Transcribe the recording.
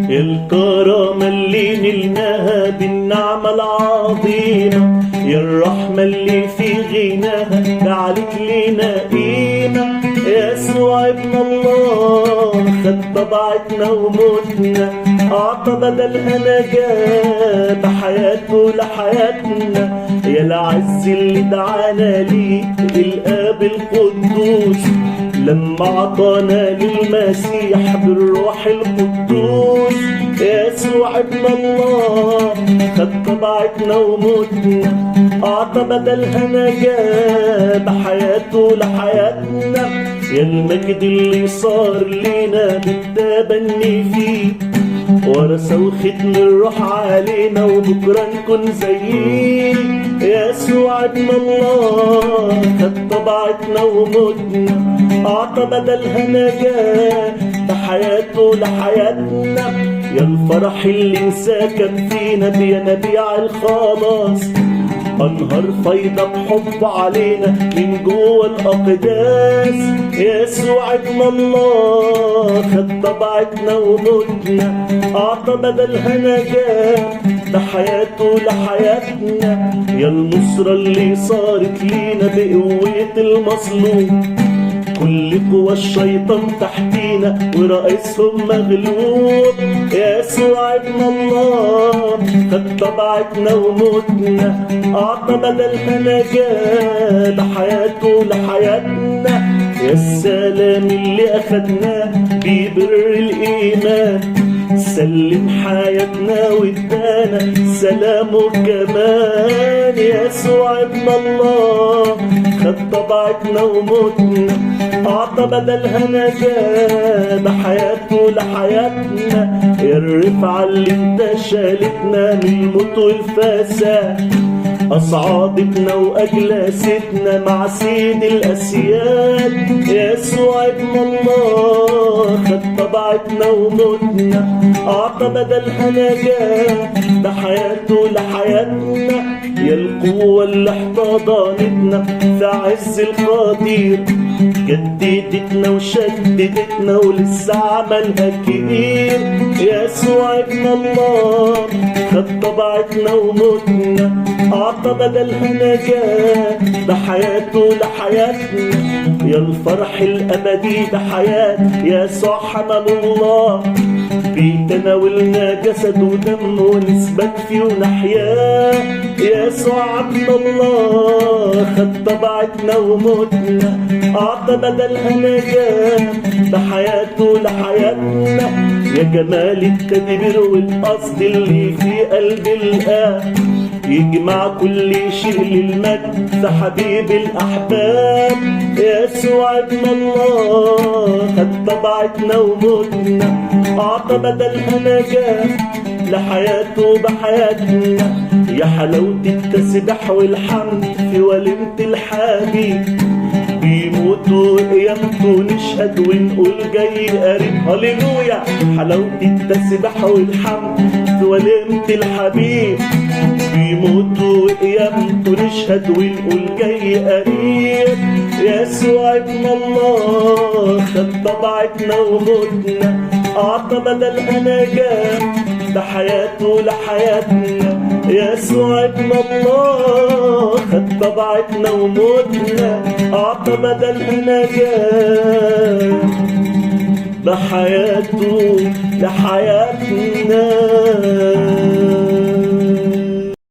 يا الكرامة اللي نلناها بالنعمة العظيمة، يا الرحمة اللي في غناها جعلت لينا قيمة. يسوع ابن الله خد طبيعتنا وموتنا، أعطى بدلها نجاة بحياته لحياتنا. يا العز اللي دعانا ليه الآب القدوس، لما عطانا للمسيح بالروح القدوس. يسوع ابن الله خد طبيعتنا وموتنا، أعطى بدلها نجاة بحياته لحياتنا. يا المجد اللي صار لينا بالتبني فيه، ورثة وختم الروح علينا وبكرة نكون زيه. يسوع ابن الله خد طبيعتنا وموتنا، أعطى بدلها نجاة بحياته لحياتنا. يا الفرح اللي انسكب فينا بينابيع الخلاص، أنهار فايضة بحب علينا من جوه الأقداس. يسوع ابن الله خد طبيعتنا وموتنا، أعطى بدلها نجاة بحياته لحياتنا. يا النصرة اللي صارت لينا بقوة المظلوم، كل قوى الشيطان تحتينا ورئيسهم مغلوب. يسوع ابن الله خد طبيعتنا وموتنا، أعطى بدلها نجاة بحياته لحياتنا. يا السلام اللي أخدناه ببر الإيمان، سلم حياتنا وادانا سلامه كمان. يسوع ابن الله خد طبيعتنا وموتنا، أعطى بدلها نجاة بحياته لحياتنا. يا الرفعة اللي انت شالتنا من الموت والفساد، أصعادتنا وأجلاستنا مع سيد الأسياد. يسوع ابن الله خد طبيعتنا وموتنا، أعطى بدلها نجاة بحياته لحياتنا. يا القوة اللي احتضنتنا في عز القدير، جددتنا وشددتنا ولسه عملها كبير. يسوع ابن الله خد طبيعتنا وموتنا، أعطى بدلها نجاة بحياته لحياتنا. يا الفرح الأبدي بحياة يسوع حمل الله، بيتناولنا جسد ودم ونثبت فيه ونحياه. يسوع ابن الله خد طبيعتنا وموتنا، أعطى بدلها نجاة بحياته لحياتنا. يا جمال التدبير والقصد اللي في قلب الآب، يجمع كل شيء للمجد في حبيب الأحباب. يسوع ابن الله خد طبيعتنا وموتنا، أعطى بدلها نجاة لحياته بحياتنا. يا حلاوة التسبيح والحمد في وليمة الحبيب، بيموتوا وقيامته نشهد ونقول جاي قريب. هللويا. حلاوة التسبيح والحمد في وليمة الحبيب، بيموتوا وقيامته نشهد ونقول جاي قريب. يسوع ابن الله خد طبيعتنا وموتنا، أعطى بدلها نجاة بحياته لحياتنا. يسوع ابن الله خد طبيعتنا وموتنا، أعطى بدلها نجاة بحياته لحياتنا.